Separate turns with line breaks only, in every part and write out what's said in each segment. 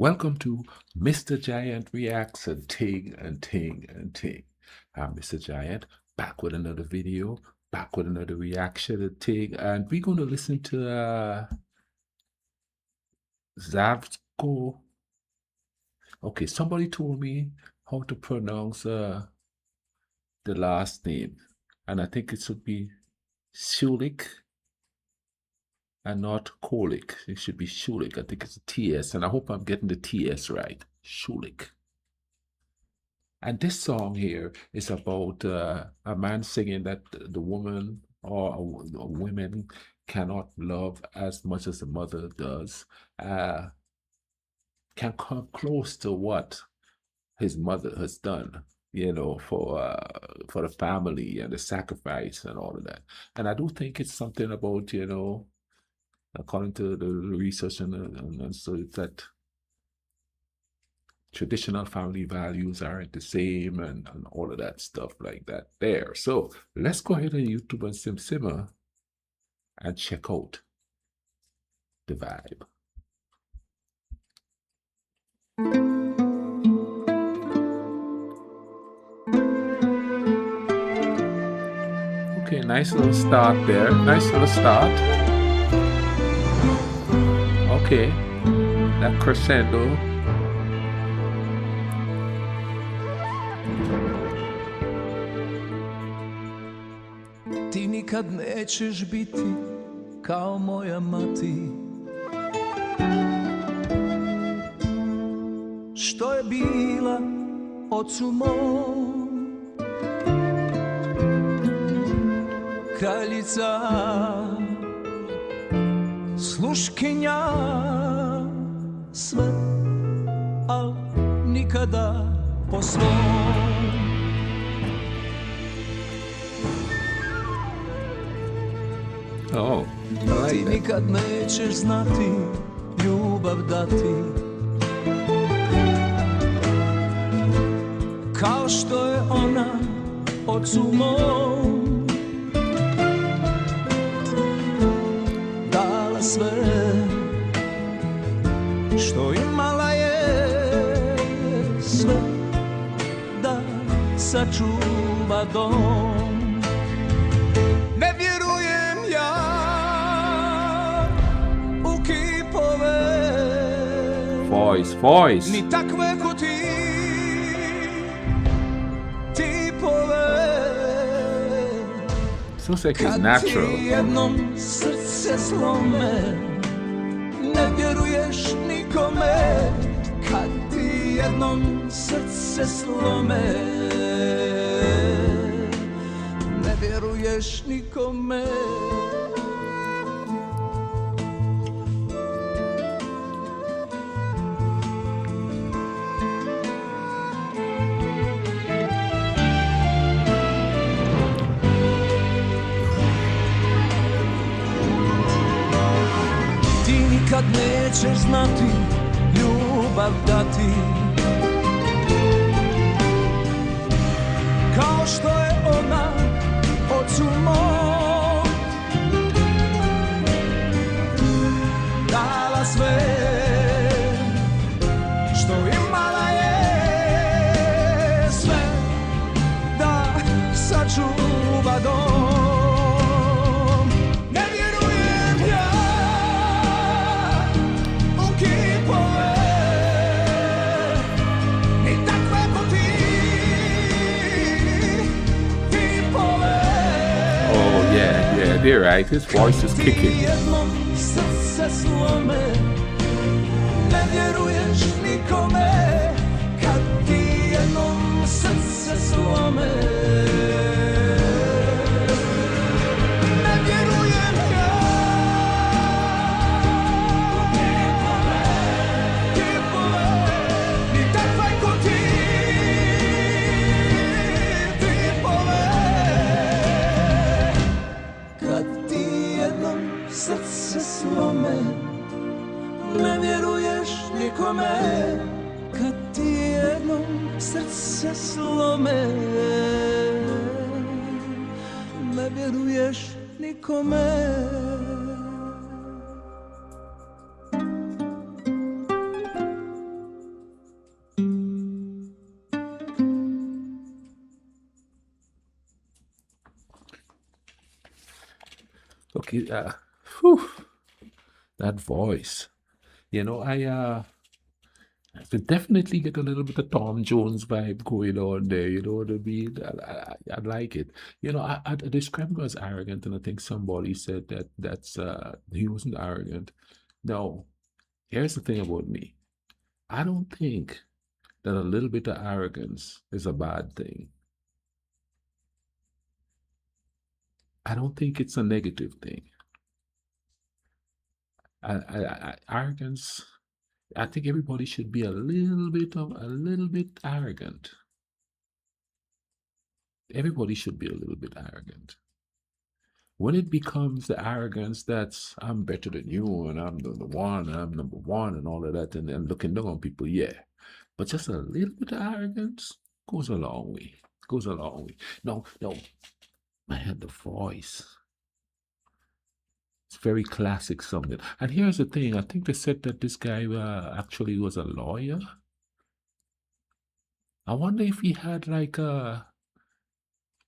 Welcome to Mr. Giant Reacts and Ting and Ting and Ting. I'm Mr. Giant, back with another video, back with another reaction and Ting, and we're going to listen to Zdravko. Okay, somebody told me how to pronounce the last name, and I think it should be Colic and not Colic. It should be Colic. I think it's a TS, and I hope I'm getting the TS right. Colic. And this song here is about a man singing that the woman or women cannot love as much as the mother does, can come close to what his mother has done, for the family and the sacrifice and all of that. And I do think it's something about, according to the research and so it's that traditional family values aren't the same and all of that stuff like that there. So let's go ahead on YouTube and simmer and check out the vibe. Okay, nice little start there. Nice little start. Okay, that crescendo.
Ti nikad nećeš biti kao moja mati, što je bila ocu mom, kraljica, sluškinja, sve, al nikada po svom.
Oh, I
Ti
like that.
nikad nećeš znati ljubav dati, kao što je ona ocu mom dala sve što imala je, sve da sačuva dom. Ne vjerujem ja u kipove,
Voice.
ni takve ko ti tipove.
Sounds like it's
Kad
natural.
ti jednom srce slome, ne vjeruješ nikome. Kad ti jednom srce slome, ne vjeruješ nikome. Ti nikad nećeš znati ljubav dati, kao što je ona ocu mom dala sve što imala je, sve da sačuva dom. Ne vjerujem ja u kipove, ni takve ko ti tipove.
Oh, yeah, they're right. His voice is
Ti
kicking.
jednom srce slome, ne vjeruješ nikome. Kad ti jednom srce slome, ne vjerujem ja u kipove, ni takve ko ti tipove. Kad ti jednom srce slome, ne vjeruješ nikome. Kad ti jednom srce slome, ne vjeruješ nikome.
Whew, that voice. I could definitely get a little bit of Tom Jones vibe going on there. You know what I mean? I like it. I describe him as arrogant, and I think somebody said that he wasn't arrogant. No, here's the thing about me. I don't think that a little bit of arrogance is a bad thing. I don't think it's a negative thing. Arrogance. I think everybody should be a little bit arrogant. Everybody should be a little bit arrogant. When it becomes the arrogance that's I'm better than you and I'm the one, I'm number one and all of that, and then looking down on people, yeah. But just a little bit of arrogance goes a long way. Goes a long way. No, I had the voice. It's very classic something. And here's the thing, I think they said that this guy actually was a lawyer. I wonder if he had like a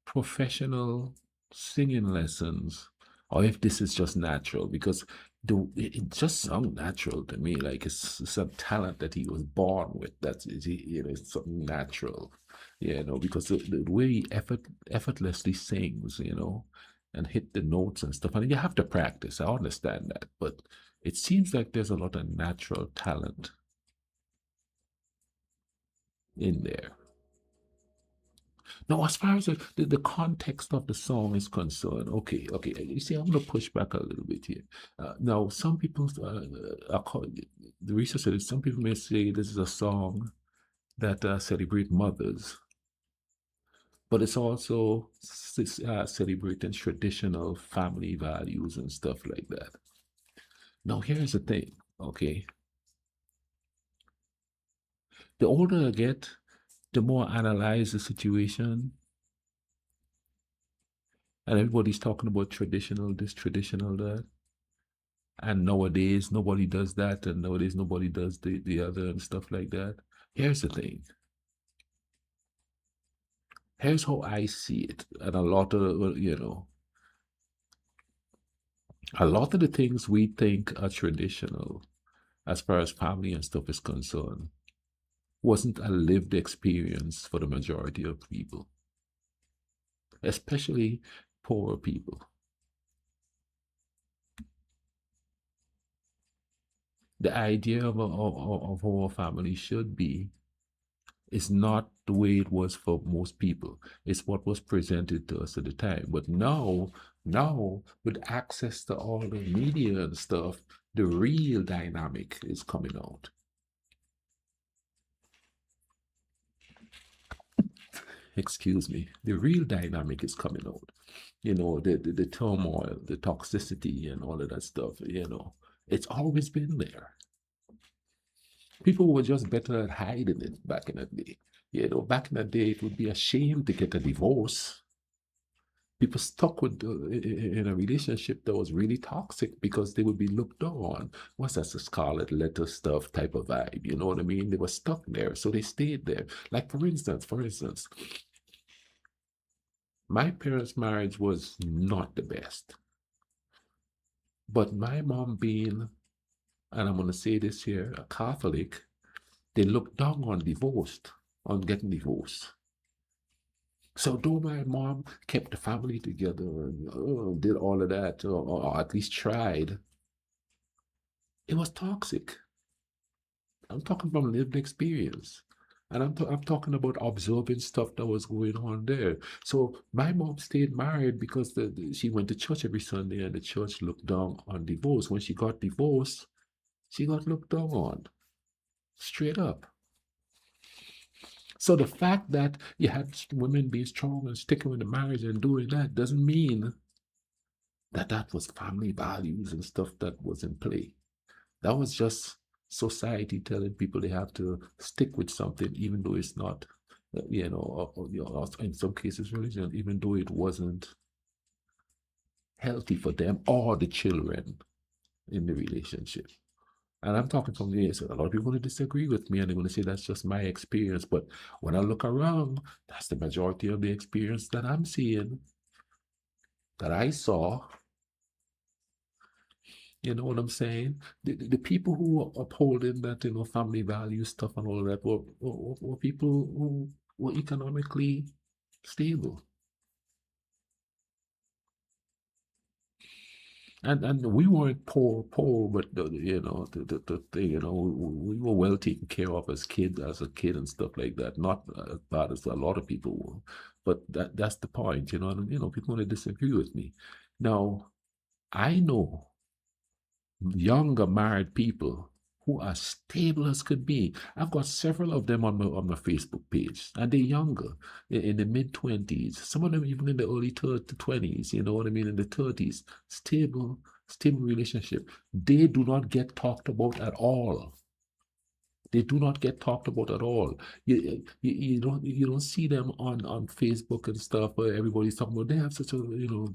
professional singing lessons or if this is just natural, because it just sounds natural to me, like it's a talent that he was born with. It's something natural, because the way he effortlessly sings, and hit the notes and stuff, and you have to practice, I understand that, but it seems like there's a lot of natural talent in there. Now, as far as the context of the song is concerned, okay, you see, I'm going to push back a little bit here. Now, some people, the research said some people may say this is a song that celebrate mothers, but it's also celebrating traditional family values and stuff like that. Now, here's the thing, okay? The older I get, the more I analyze the situation, and everybody's talking about traditional this, traditional that, and nowadays nobody does that, and nowadays nobody does the other and stuff like that. Here's the thing. Here's how I see it, and a lot of the things we think are traditional, as far as family and stuff is concerned, wasn't a lived experience for the majority of people, especially poor people. The idea of how a family should be is not the way it was for most people. It's what was presented to us at the time. But now with access to all the media and stuff, the real dynamic is coming out. Excuse me. The real dynamic is coming out. The turmoil, the toxicity and all of that stuff, it's always been there. People were just better at hiding it back in the day. Back in the day, it would be a shame to get a divorce. People stuck with in a relationship that was really toxic because they would be looked on. What's that, the scarlet letter stuff type of vibe? You know what I mean? They were stuck there, so they stayed there. Like for instance, my parents' marriage was not the best. But my mom being, and I'm going to say this here, a Catholic, they looked down on getting divorced. So though my mom kept the family together and did all of that, or at least tried, it was toxic. I'm talking from lived experience. And I'm talking about observing stuff that was going on there. So my mom stayed married because she went to church every Sunday, and the church looked down on divorce. When she got divorced, she got looked down on. Straight up. So the fact that you had women being strong and sticking with the marriage and doing that doesn't mean that was family values and stuff that was in play. That was just society telling people they have to stick with something, even though it's not, or in some cases religion, even though it wasn't healthy for them or the children in the relationship. And I'm talking from the so a lot of people will disagree with me and they're going to say that's just my experience. But when I look around, that's the majority of the experience that I'm seeing, that I saw, You know what I'm saying? The people who are upholding that, family value stuff and all of that were people who were economically stable. And we weren't poor, but we were well taken care of as a kid and stuff like that. Not as bad as a lot of people were, but that's the point, And people want to disagree with me. Now, I know younger married people who are stable as could be. I've got several of them on my Facebook page, and they're younger, in the mid-20s. Some of them even in the early 20s. You know what I mean? In the 30s, stable relationship. They do not get talked about at all. They do not get talked about at all. You don't see them on Facebook and stuff where everybody's talking about they have such a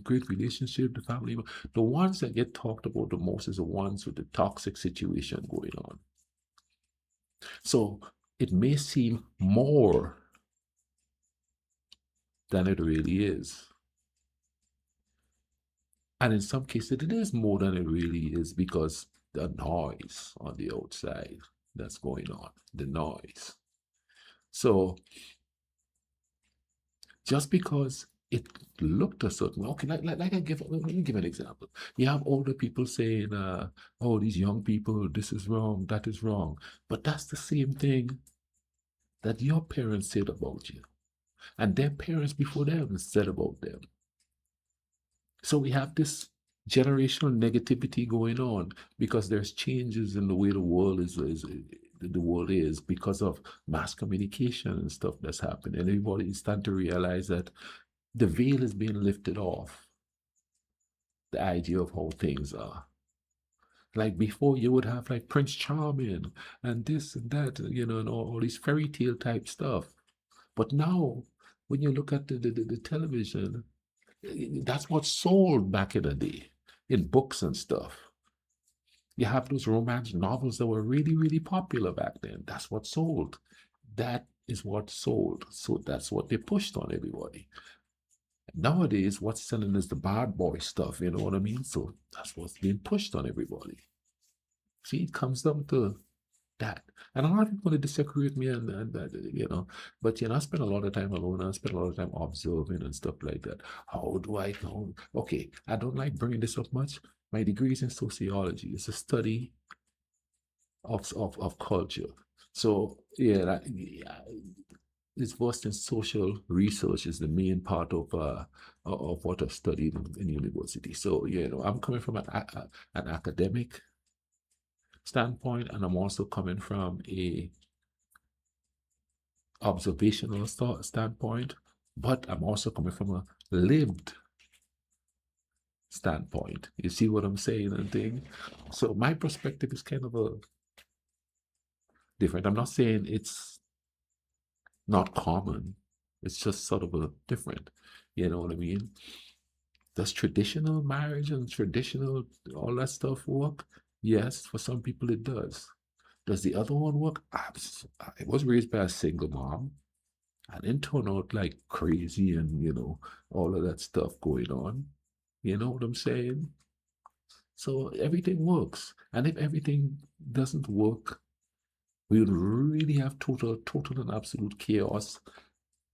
great relationship, the family. The ones that get talked about the most is the ones with the toxic situation going on. So it may seem more than it really is. And in some cases, it is more than it really is because the noise on the outside that's going on, the noise. So just because it looked a certain way, okay, let me give an example. You have older people saying, oh, these young people, this is wrong, that is wrong. But that's the same thing that your parents said about you, and their parents before them said about them. So we have this generational negativity going on because there's changes in the way the world is because of mass communication and stuff that's happening. And everybody is starting to realize that the veil is being lifted off the idea of how things are. Like before, you would have like Prince Charming and this and that, and all these fairy tale type stuff. But now, when you look at the television, that's what's sold back in the day in books and stuff. You have those romance novels that were really, really popular back then. That's what sold. That is what sold. So that's what they pushed on everybody. Nowadays, what's selling is the bad boy stuff, you know what I mean? So that's what's being pushed on everybody. See, it comes down to that. And a lot of people want to disagree with me and but I spend a lot of time alone. I spend a lot of time observing and stuff like that. How do I know? Okay, I don't like bringing this up much. My degree is in sociology. It's a study of culture. So it's versed in social research is the main part of what I've studied in university. So I'm coming from an academic standpoint, and I'm also coming from a observational standpoint, but I'm also coming from a lived standpoint. You see what I'm saying and thing? So my perspective is kind of a different. I'm not saying it's not common. It's just sort of a different. You know what I mean? Does traditional marriage and traditional all that stuff work? Yes, for some people it does. Does the other one work? I was raised by a single mom. I didn't turn out like crazy and, all of that stuff going on. You know what I'm saying? So everything works. And if everything doesn't work, we would really have total and absolute chaos.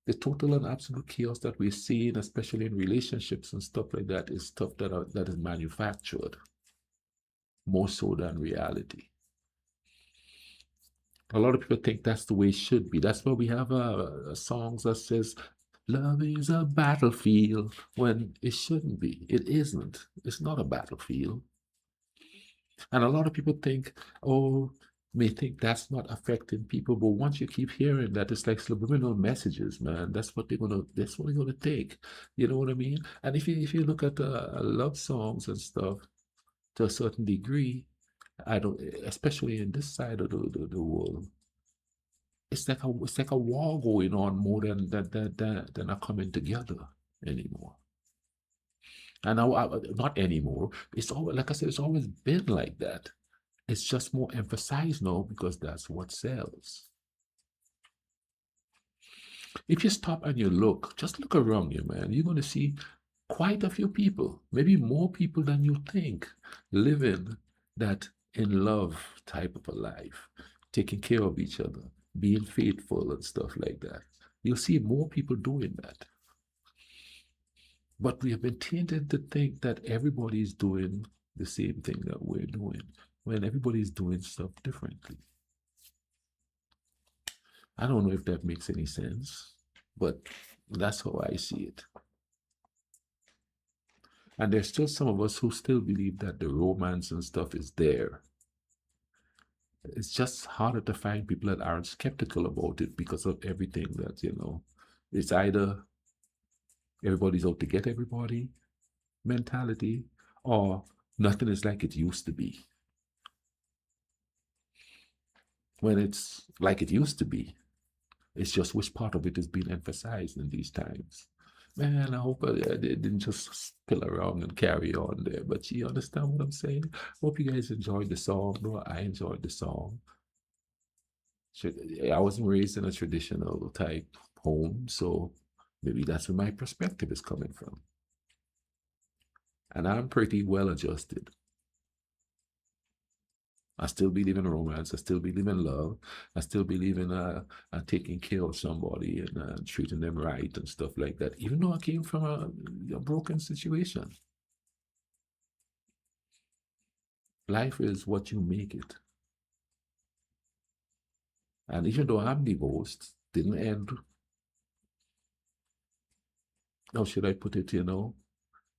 The total and absolute chaos that we're seeing, especially in relationships and stuff like that, is stuff that is manufactured more so than reality. A lot of people think that's the way it should be. That's why we have songs that says, love is a battlefield, when it shouldn't be. It isn't. It's not a battlefield. And a lot of people may think that's not affecting people, but once you keep hearing that, it's like subliminal messages, man. That's what they're gonna take. You know what I mean? And if you look at love songs and stuff, to a certain degree, especially in this side of the world, it's like a war going on more than a coming together anymore. And not anymore. It's always, like I said, it's always been like that. It's just more emphasized now because that's what sells. If you stop and you just look around you, man, you're going to see quite a few people, maybe more people than you think, living that in love type of a life, taking care of each other, being faithful and stuff like that. You'll see more people doing that. But we have been tainted to think that everybody's doing the same thing that we're doing, when everybody's doing stuff differently. I don't know if that makes any sense, but that's how I see it. And there's still some of us who still believe that the romance and stuff is there. It's just harder to find people that aren't skeptical about it because of everything that, it's either everybody's out to get everybody mentality, or nothing is like it used to be. When it's like it used to be, it's just which part of it is being emphasized in these times. Man, I hope they didn't just spill around and carry on there. But you understand what I'm saying? Hope you guys enjoyed the song. No, I enjoyed the song. I wasn't raised in a traditional type home, so maybe that's where my perspective is coming from. And I'm pretty well adjusted. I still believe in romance. I still believe in love. I still believe in taking care of somebody and treating them right and stuff like that, even though I came from a broken situation. Life is what you make it. And even though I'm divorced, didn't end, how should I put it,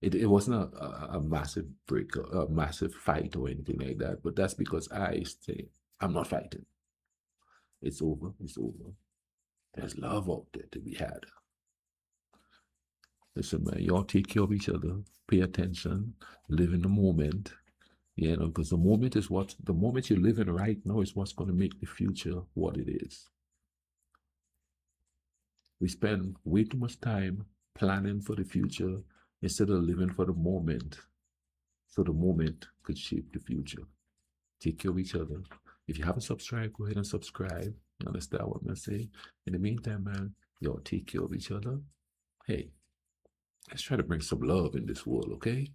It wasn't a massive break, a massive fight or anything like that. But that's because I say, I'm not fighting. It's over. It's over. There's love out there to be had. Listen, man, y'all take care of each other. Pay attention. Live in the moment. Because the moment you're living right now is what's going to make the future what it is. We spend way too much time planning for the future instead of living for the moment, so the moment could shape the future. Take care of each other. If you haven't subscribed, go ahead and subscribe. You understand what I'm going to say? In the meantime, man, y'all take care of each other. Hey, let's try to bring some love in this world, okay?